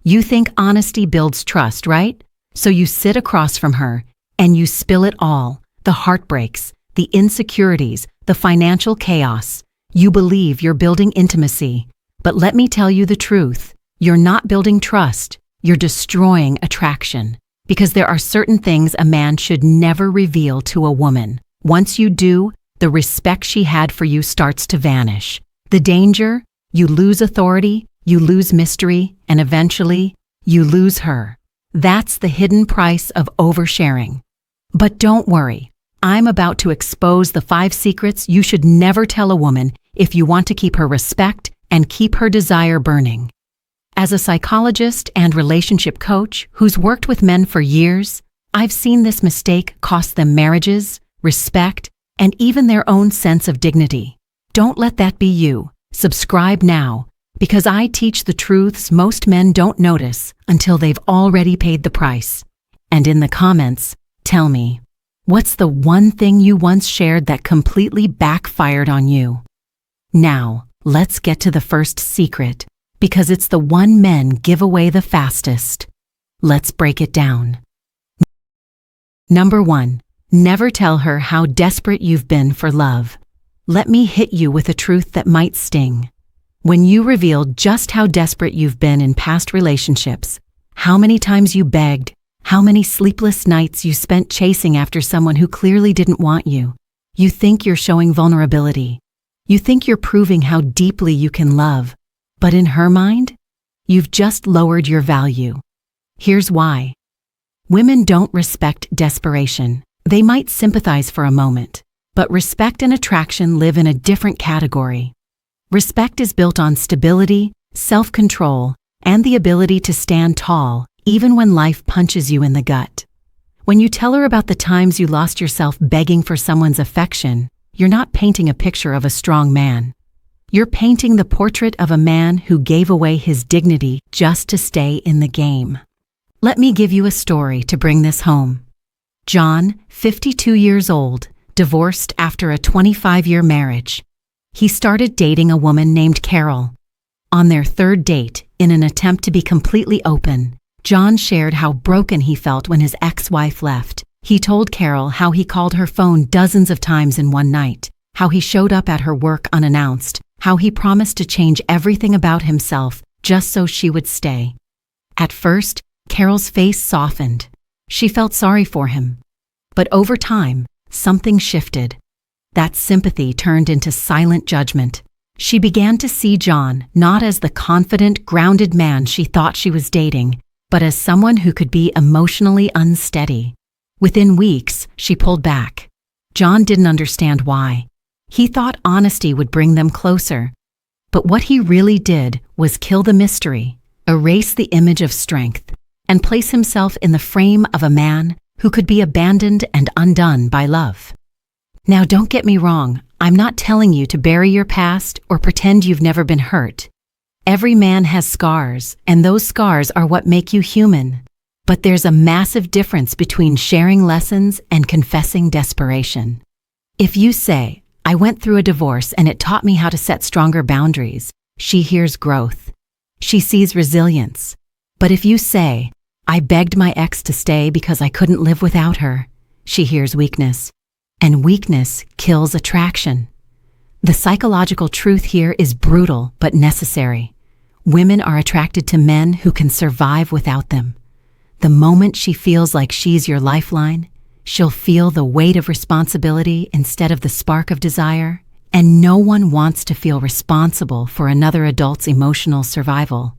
You think honesty builds trust, right? So you sit across from her and you spill it all, the heartbreaks, the insecurities, the financial chaos. You believe you're building intimacy. But let me tell you the truth. You're not building trust. You're destroying attraction. Because there are certain things a man should never reveal to a woman. Once you do, the respect she had for you starts to vanish. The danger? You lose authority, you lose mystery, and eventually, you lose her. That's the hidden price of oversharing. But don't worry. I'm about to expose the 5 secrets you should never tell a woman if you want to keep her respect and keep her desire burning. As a psychologist and relationship coach who's worked with men for years, I've seen this mistake cost them marriages, respect, and even their own sense of dignity. Don't let that be you. Subscribe now, because I teach the truths most men don't notice until they've already paid the price. And in the comments, tell me, what's the one thing you once shared that completely backfired on you? Now, let's get to the first secret, because it's the one men give away the fastest. Let's break it down. Number 1. Never tell her how desperate you've been for love. Let me hit you with a truth that might sting. When you reveal just how desperate you've been in past relationships, how many times you begged, how many sleepless nights you spent chasing after someone who clearly didn't want you, you think you're showing vulnerability. You think you're proving how deeply you can love. But in her mind, you've just lowered your value. Here's why. Women don't respect desperation. They might sympathize for a moment, but respect and attraction live in a different category. Respect is built on stability, self-control, and the ability to stand tall, even when life punches you in the gut. When you tell her about the times you lost yourself begging for someone's affection, you're not painting a picture of a strong man. You're painting the portrait of a man who gave away his dignity just to stay in the game. Let me give you a story to bring this home. John, 52 years old, divorced after a 25-year marriage. He started dating a woman named Carol. On their 3rd date, in an attempt to be completely open, John shared how broken he felt when his ex-wife left. He told Carol how he called her phone dozens of times in one night, how he showed up at her work unannounced, how he promised to change everything about himself just so she would stay. At first, Carol's face softened. She felt sorry for him. But over time, something shifted. That sympathy turned into silent judgment. She began to see John not as the confident, grounded man she thought she was dating, but as someone who could be emotionally unsteady. Within weeks, she pulled back. John didn't understand why. He thought honesty would bring them closer. But what he really did was kill the mystery, erase the image of strength, and place himself in the frame of a man who could be abandoned and undone by love. Now, don't get me wrong, I'm not telling you to bury your past or pretend you've never been hurt. Every man has scars, and those scars are what make you human. But there's a massive difference between sharing lessons and confessing desperation. If you say, "I went through a divorce and it taught me how to set stronger boundaries," she hears growth. She sees resilience. But if you say, "I begged my ex to stay because I couldn't live without her," she hears weakness. And weakness kills attraction. The psychological truth here is brutal but necessary. Women are attracted to men who can survive without them. The moment she feels like she's your lifeline, she'll feel the weight of responsibility instead of the spark of desire, and no one wants to feel responsible for another adult's emotional survival.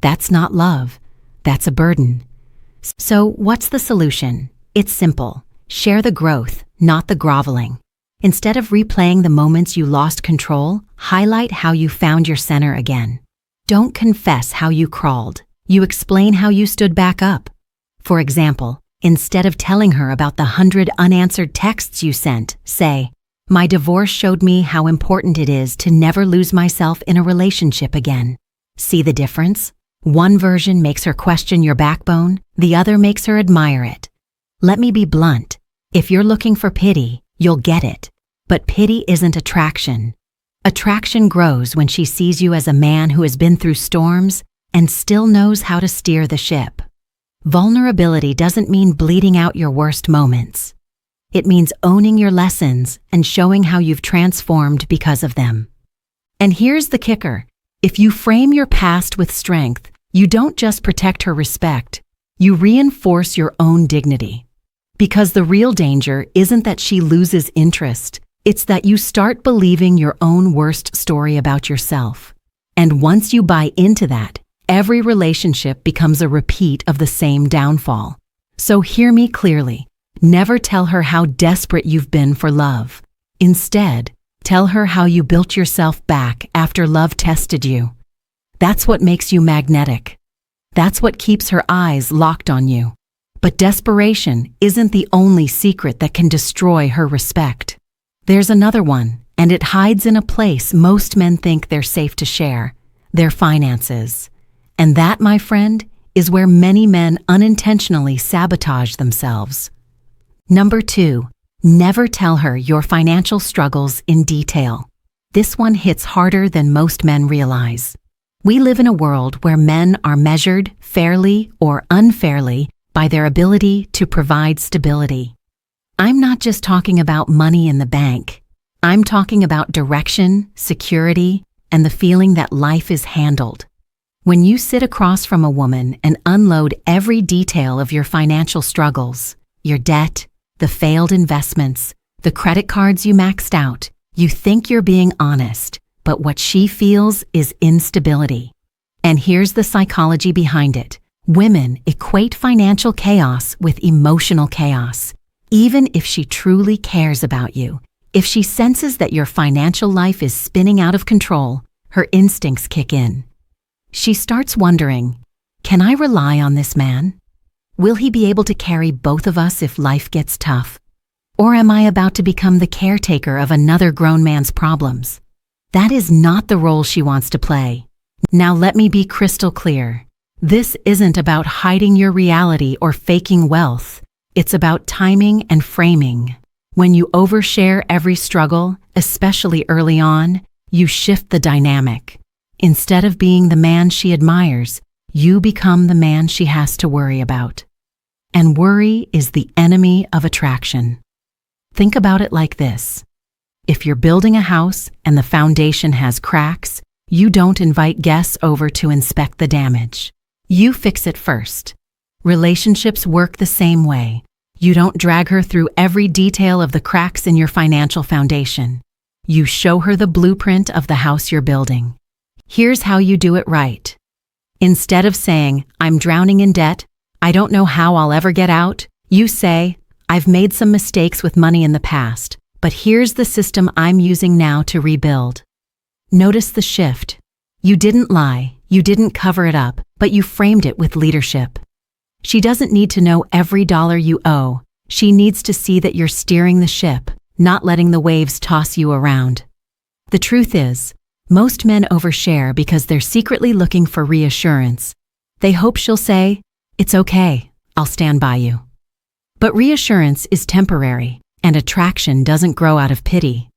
That's not love. That's a burden. So what's the solution? It's simple. Share the growth, not the groveling. Instead of replaying the moments you lost control, highlight how you found your center again. Don't confess how you crawled. You explain how you stood back up. For example, instead of telling her about the 100 unanswered texts you sent, say, "My divorce showed me how important it is to never lose myself in a relationship again." See the difference? One version makes her question your backbone, the other makes her admire it. Let me be blunt. If you're looking for pity, you'll get it. But pity isn't attraction. Attraction grows when she sees you as a man who has been through storms and still knows how to steer the ship. Vulnerability doesn't mean bleeding out your worst moments. It means owning your lessons and showing how you've transformed because of them. And here's the kicker. If you frame your past with strength, you don't just protect her respect, you reinforce your own dignity. Because the real danger isn't that she loses interest, it's that you start believing your own worst story about yourself. And once you buy into that, every relationship becomes a repeat of the same downfall. So hear me clearly. Never tell her how desperate you've been for love. Instead, tell her how you built yourself back after love tested you. That's what makes you magnetic. That's what keeps her eyes locked on you. But desperation isn't the only secret that can destroy her respect. There's another one, and it hides in a place most men think they're safe to share: their finances. And that, my friend, is where many men unintentionally sabotage themselves. Number 2, never tell her your financial struggles in detail. This one hits harder than most men realize. We live in a world where men are measured fairly or unfairly by their ability to provide stability. I'm not just talking about money in the bank. I'm talking about direction, security, and the feeling that life is handled. When you sit across from a woman and unload every detail of your financial struggles, your debt, the failed investments, the credit cards you maxed out, you think you're being honest, but what she feels is instability. And here's the psychology behind it. Women equate financial chaos with emotional chaos. Even if she truly cares about you, if she senses that your financial life is spinning out of control, her instincts kick in. She starts wondering, can I rely on this man? Will he be able to carry both of us if life gets tough? Or am I about to become the caretaker of another grown man's problems? That is not the role she wants to play. Now let me be crystal clear. This isn't about hiding your reality or faking wealth. It's about timing and framing. When you overshare every struggle, especially early on, you shift the dynamic. Instead of being the man she admires, you become the man she has to worry about. And worry is the enemy of attraction. Think about it like this. If you're building a house and the foundation has cracks, you don't invite guests over to inspect the damage. You fix it first. Relationships work the same way. You don't drag her through every detail of the cracks in your financial foundation. You show her the blueprint of the house you're building. Here's how you do it right. Instead of saying, "I'm drowning in debt, I don't know how I'll ever get out," you say, "I've made some mistakes with money in the past, but here's the system I'm using now to rebuild." Notice the shift. You didn't lie, you didn't cover it up, but you framed it with leadership. She doesn't need to know every dollar you owe. She needs to see that you're steering the ship, not letting the waves toss you around. The truth is, most men overshare because they're secretly looking for reassurance. They hope she'll say, "It's okay, I'll stand by you." But reassurance is temporary, and attraction doesn't grow out of pity.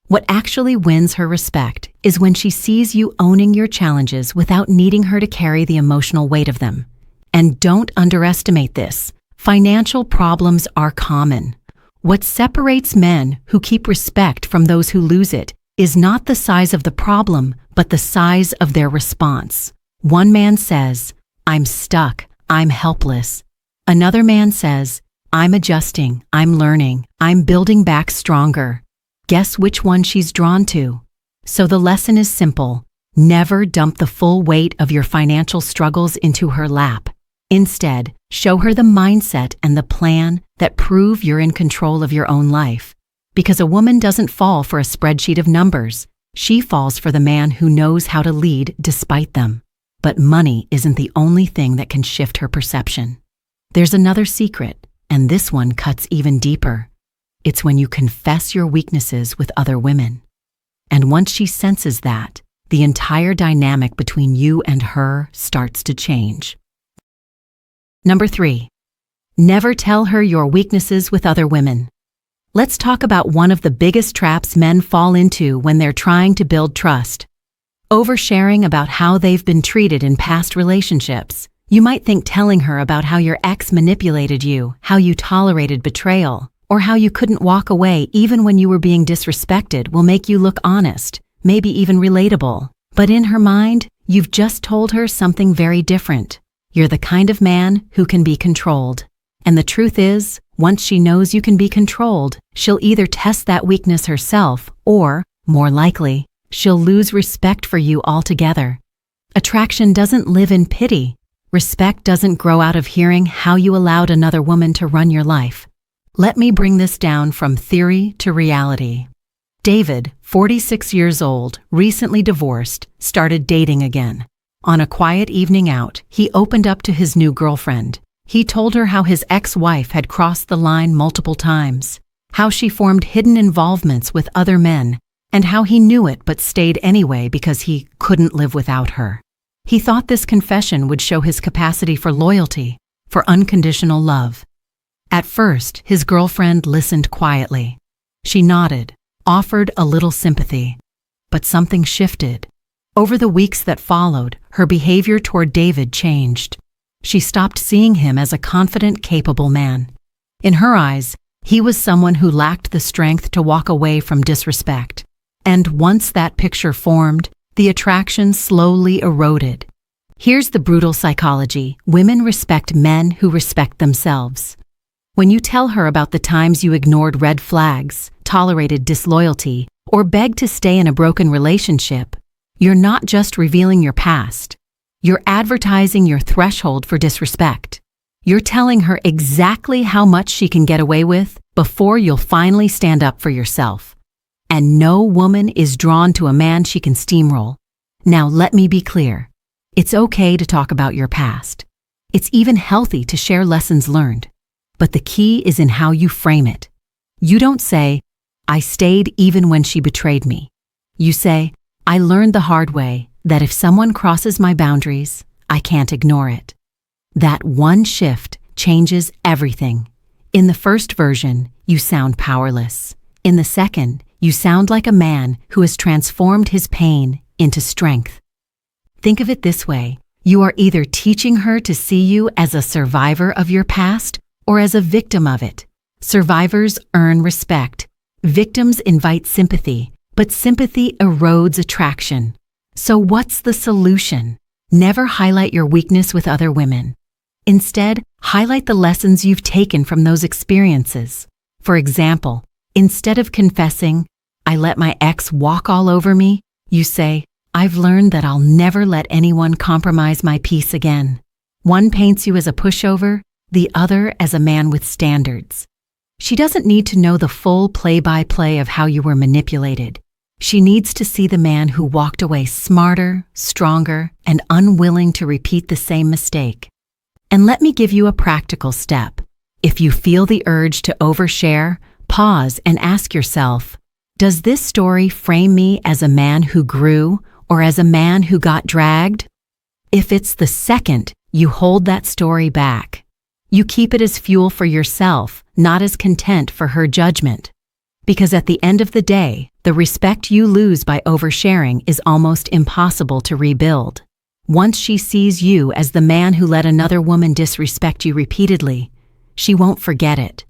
What actually wins her respect is when she sees you owning your challenges without needing her to carry the emotional weight of them. And don't underestimate this. Financial problems are common. What separates men who keep respect from those who lose it is not the size of the problem, but the size of their response. One man says, "I'm stuck, I'm helpless." Another man says, "I'm adjusting, I'm learning, I'm building back stronger." Guess which one she's drawn to? So the lesson is simple. Never dump the full weight of your financial struggles into her lap. Instead, show her the mindset and the plan that prove you're in control of your own life. Because a woman doesn't fall for a spreadsheet of numbers. She falls for the man who knows how to lead despite them. But money isn't the only thing that can shift her perception. There's another secret, and this one cuts even deeper. It's when you confess your weaknesses with other women. And once she senses that, the entire dynamic between you and her starts to change. Number 3, never tell her your weaknesses with other women. Let's talk about one of the biggest traps men fall into when they're trying to build trust. Oversharing about how they've been treated in past relationships. You might think telling her about how your ex manipulated you, how you tolerated betrayal, or how you couldn't walk away even when you were being disrespected will make you look honest, maybe even relatable. But in her mind, you've just told her something very different. You're the kind of man who can be controlled. And the truth is, once she knows you can be controlled, she'll either test that weakness herself or, more likely, she'll lose respect for you altogether. Attraction doesn't live in pity. Respect doesn't grow out of hearing how you allowed another woman to run your life. Let me bring this down from theory to reality. David, 46 years old, recently divorced, started dating again. On a quiet evening out, he opened up to his new girlfriend. He told her how his ex-wife had crossed the line multiple times, how she formed hidden involvements with other men, and how he knew it but stayed anyway because he couldn't live without her. He thought this confession would show his capacity for loyalty, for unconditional love. At first, his girlfriend listened quietly. She nodded, offered a little sympathy. But something shifted. Over the weeks that followed, her behavior toward David changed. She stopped seeing him as a confident, capable man. In her eyes, he was someone who lacked the strength to walk away from disrespect. And once that picture formed, the attraction slowly eroded. Here's the brutal psychology. Women respect men who respect themselves. When you tell her about the times you ignored red flags, tolerated disloyalty, or begged to stay in a broken relationship, you're not just revealing your past. You're advertising your threshold for disrespect. You're telling her exactly how much she can get away with before you'll finally stand up for yourself. And no woman is drawn to a man she can steamroll. Now let me be clear. It's okay to talk about your past. It's even healthy to share lessons learned. But the key is in how you frame it. You don't say, "I stayed even when she betrayed me." You say, "I learned the hard way that if someone crosses my boundaries, I can't ignore it." That one shift changes everything. In the first version, you sound powerless. In the second, you sound like a man who has transformed his pain into strength. Think of it this way. You are either teaching her to see you as a survivor of your past or as a victim of it. Survivors earn respect. Victims invite sympathy, but sympathy erodes attraction. So what's the solution? Never highlight your weakness with other women. Instead, highlight the lessons you've taken from those experiences. For example, instead of confessing, "I let my ex walk all over me," you say, "I've learned that I'll never let anyone compromise my peace again." One paints you as a pushover, the other as a man with standards. She doesn't need to know the full play-by-play of how you were manipulated. She needs to see the man who walked away smarter, stronger, and unwilling to repeat the same mistake. And let me give you a practical step. If you feel the urge to overshare, pause and ask yourself, does this story frame me as a man who grew or as a man who got dragged? If it's the second, you hold that story back. You keep it as fuel for yourself, not as content for her judgment. Because at the end of the day, the respect you lose by oversharing is almost impossible to rebuild. Once she sees you as the man who let another woman disrespect you repeatedly, she won't forget it.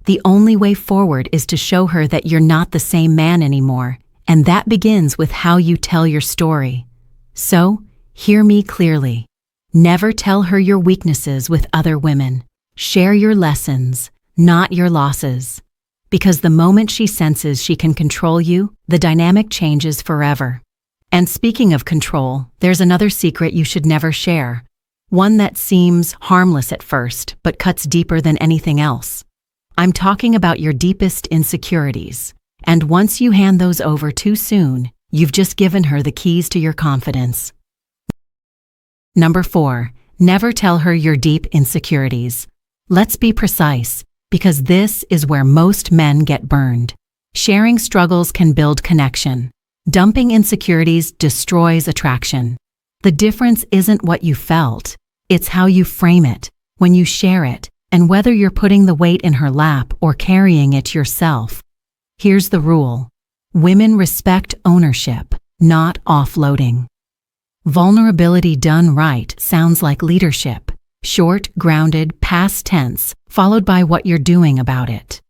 The only way forward is to show her that you're not the same man anymore, and that begins with how you tell your story. So, hear me clearly. Never tell her your weaknesses with other women. Share your lessons, not your losses. Because the moment she senses she can control you, the dynamic changes forever. And speaking of control, there's another secret you should never share. One that seems harmless at first, but cuts deeper than anything else. I'm talking about your deepest insecurities. And once you hand those over too soon, you've just given her the keys to your confidence. Number 4, never tell her your deep insecurities. Let's be precise, because this is where most men get burned. Sharing struggles can build connection. Dumping insecurities destroys attraction. The difference isn't what you felt, it's how you frame it, when you share it, and whether you're putting the weight in her lap or carrying it yourself. Here's the rule. Women respect ownership, not offloading. Vulnerability done right sounds like leadership. Short, grounded, past tense, followed by what you're doing about it.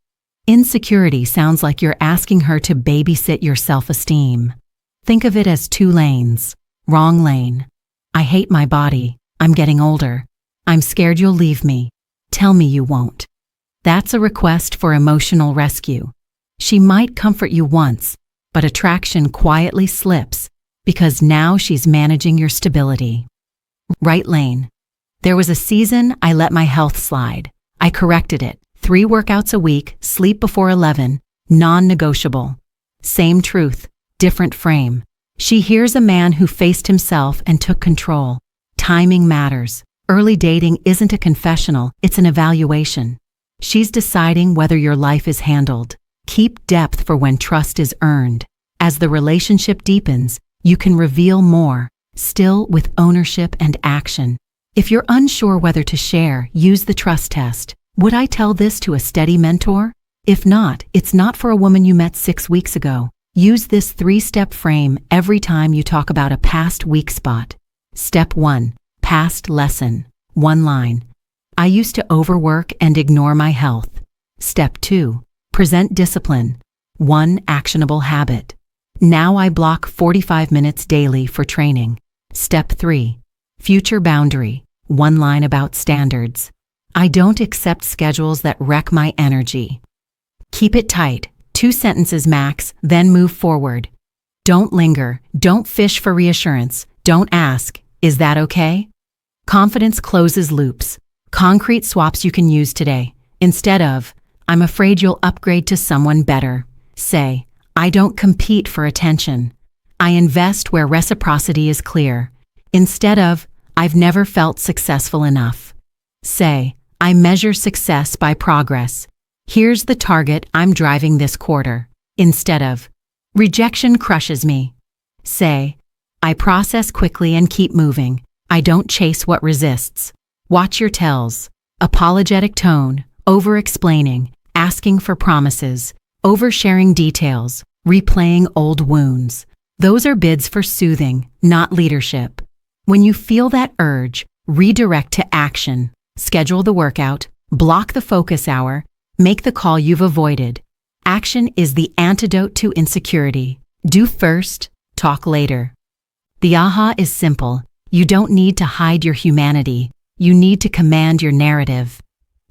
Insecurity sounds like you're asking her to babysit your self-esteem. Think of it as two lanes. Wrong lane. I hate my body. I'm getting older. I'm scared you'll leave me. Tell me you won't. That's a request for emotional rescue. She might comfort you once, but attraction quietly slips because now she's managing your stability. Right lane. There was a season I let my health slide. I corrected it. 3 workouts a week, sleep before 11, non-negotiable. Same truth, different frame. She hears a man who faced himself and took control. Timing matters. Early dating isn't a confessional, it's an evaluation. She's deciding whether your life is handled. Keep depth for when trust is earned. As the relationship deepens, you can reveal more, still with ownership and action. If you're unsure whether to share, use the trust test. Would I tell this to a steady mentor? If not, it's not for a woman you met 6 weeks ago. Use this 3-step frame every time you talk about a past weak spot. Step 1. Past lesson. 1 line. I used to overwork and ignore my health. Step 2. Present discipline. 1 actionable habit. Now I block 45 minutes daily for training. Step 3. Future boundary. 1 line about standards. I don't accept schedules that wreck my energy. Keep it tight. 2 sentences max, then move forward. Don't linger. Don't fish for reassurance. Don't ask, is that okay? Confidence closes loops. Concrete swaps you can use today. Instead of, I'm afraid you'll upgrade to someone better. Say, I don't compete for attention. I invest where reciprocity is clear. Instead of, I've never felt successful enough. Say, I measure success by progress. Here's the target I'm driving this quarter. Instead of, rejection crushes me. Say, I process quickly and keep moving. I don't chase what resists. Watch your tells. Apologetic tone, over-explaining, asking for promises, oversharing details, replaying old wounds. Those are bids for soothing, not leadership. When you feel that urge, redirect to action. Schedule the workout, block the focus hour, make the call you've avoided. Action is the antidote to insecurity. Do first, talk later. The aha is simple. You don't need to hide your humanity. You need to command your narrative.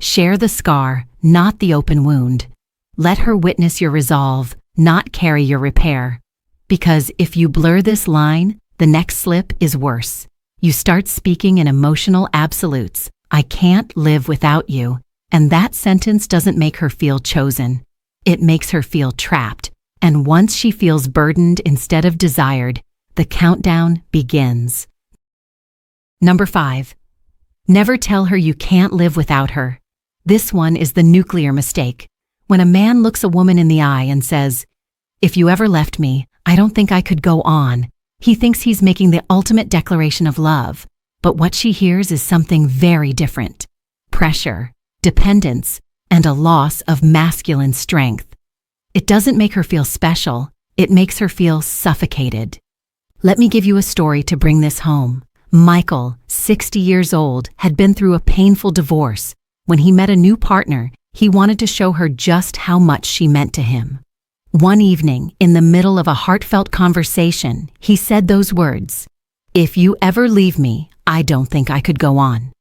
Share the scar, not the open wound. Let her witness your resolve, not carry your repair. Because if you blur this line, the next slip is worse. You start speaking in emotional absolutes. I can't live without you. And that sentence doesn't make her feel chosen. It makes her feel trapped. And once she feels burdened instead of desired, the countdown begins. Number 5. Never tell her you can't live without her. This one is the nuclear mistake. When a man looks a woman in the eye and says, if you ever left me, I don't think I could go on, he thinks he's making the ultimate declaration of love. But what she hears is something very different. Pressure, dependence, and a loss of masculine strength. It doesn't make her feel special, it makes her feel suffocated. Let me give you a story to bring this home. Michael, 60 years old, had been through a painful divorce. When he met a new partner, he wanted to show her just how much she meant to him. One evening, in the middle of a heartfelt conversation, he said those words, "If you ever leave me, I don't think I could go on."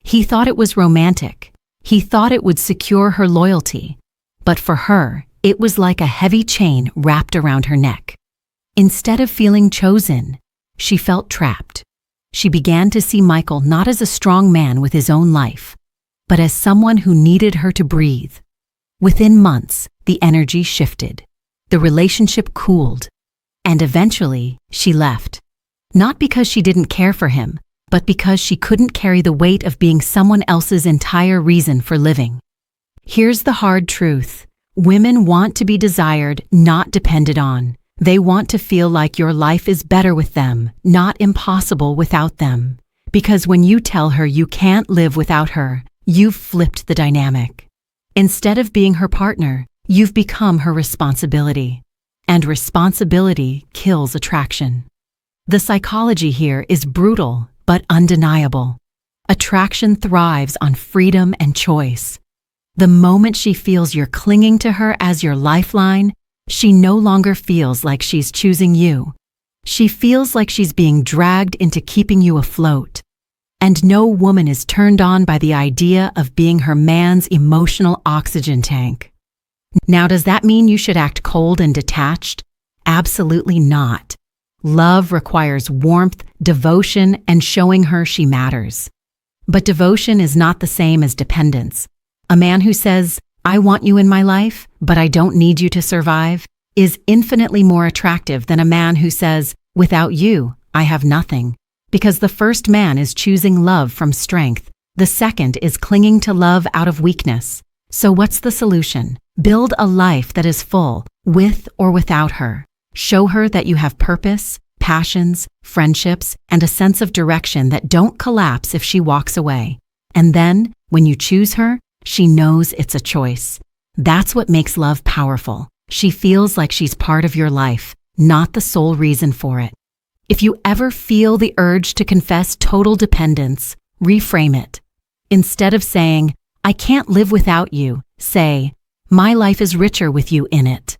He thought it was romantic. He thought it would secure her loyalty. But for her, it was like a heavy chain wrapped around her neck. Instead of feeling chosen, she felt trapped. She began to see Michael not as a strong man with his own life, but as someone who needed her to breathe. Within months, the energy shifted. The relationship cooled. And eventually, she left. Not because she didn't care for him, but because she couldn't carry the weight of being someone else's entire reason for living. Here's the hard truth. Women want to be desired, not depended on. They want to feel like your life is better with them, not impossible without them. Because when you tell her you can't live without her, you've flipped the dynamic. Instead of being her partner, you've become her responsibility. and responsibility kills attraction. The psychology here is brutal but undeniable. Attraction thrives on freedom and choice. The moment she feels you're clinging to her as your lifeline, she no longer feels like she's choosing you. She feels like she's being dragged into keeping you afloat. And no woman is turned on by the idea of being her man's emotional oxygen tank. Now, does that mean you should act cold and detached? Absolutely not. Love requires warmth, devotion, and showing her she matters. But devotion is not the same as dependence. A man who says, "I want you in my life, but I don't need you to survive," is infinitely more attractive than a man who says, "Without you, I have nothing." Because the first man is choosing love from strength. The second is clinging to love out of weakness. So what's the solution? Build a life that is full, with or without her. Show her that you have purpose, passions, friendships, and a sense of direction that don't collapse if she walks away. And then, when you choose her, she knows it's a choice. That's what makes love powerful. She feels like she's part of your life, not the sole reason for it. If you ever feel the urge to confess total dependence, reframe it. Instead of saying, "I can't live without you," say, "My life is richer with you in it."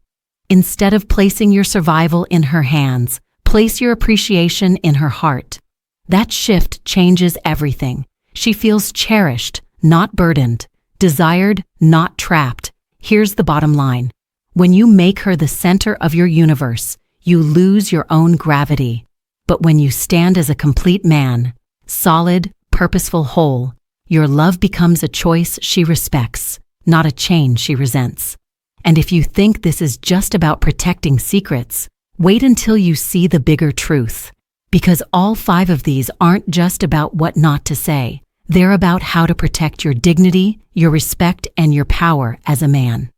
Instead of placing your survival in her hands, place your appreciation in her heart. That shift changes everything. She feels cherished, not burdened, desired, not trapped. Here's the bottom line. When you make her the center of your universe, you lose your own gravity. But when you stand as a complete man, solid, purposeful whole, your love becomes a choice she respects, not a chain she resents. And if you think this is just about protecting secrets, wait until you see the bigger truth. Because all 5 of these aren't just about what not to say. They're about how to protect your dignity, your respect, and your power as a man.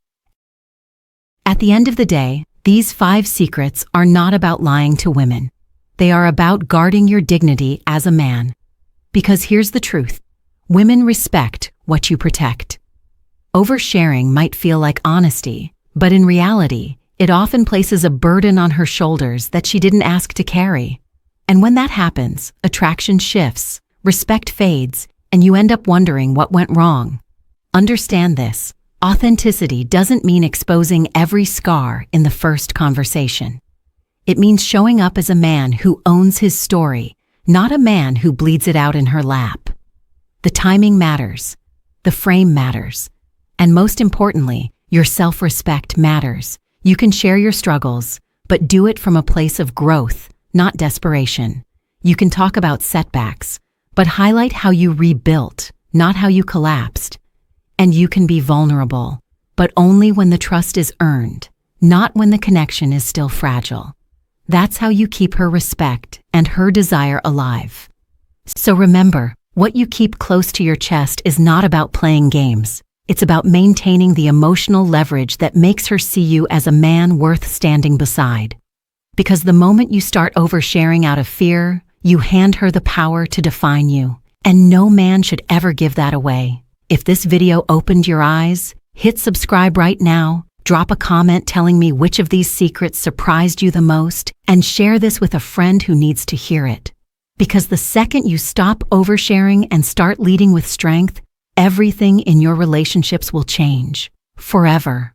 At the end of the day, these 5 secrets are not about lying to women. They are about guarding your dignity as a man. Because here's the truth. Women respect what you protect. Oversharing might feel like honesty, but in reality, it often places a burden on her shoulders that she didn't ask to carry. And when that happens, attraction shifts, respect fades, and you end up wondering what went wrong. Understand this. Authenticity doesn't mean exposing every scar in the first conversation. It means showing up as a man who owns his story, not a man who bleeds it out in her lap. The timing matters. The frame matters. And most importantly, your self-respect matters. You can share your struggles, but do it from a place of growth, not desperation. You can talk about setbacks, but highlight how you rebuilt, not how you collapsed. And you can be vulnerable, but only when the trust is earned, not when the connection is still fragile. That's how you keep her respect and her desire alive. So remember, what you keep close to your chest is not about playing games. It's about maintaining the emotional leverage that makes her see you as a man worth standing beside. Because the moment you start oversharing out of fear, you hand her the power to define you. And no man should ever give that away. If this video opened your eyes, hit subscribe right now, drop a comment telling me which of these secrets surprised you the most, and share this with a friend who needs to hear it. Because the second you stop oversharing and start leading with strength, everything in your relationships will change forever.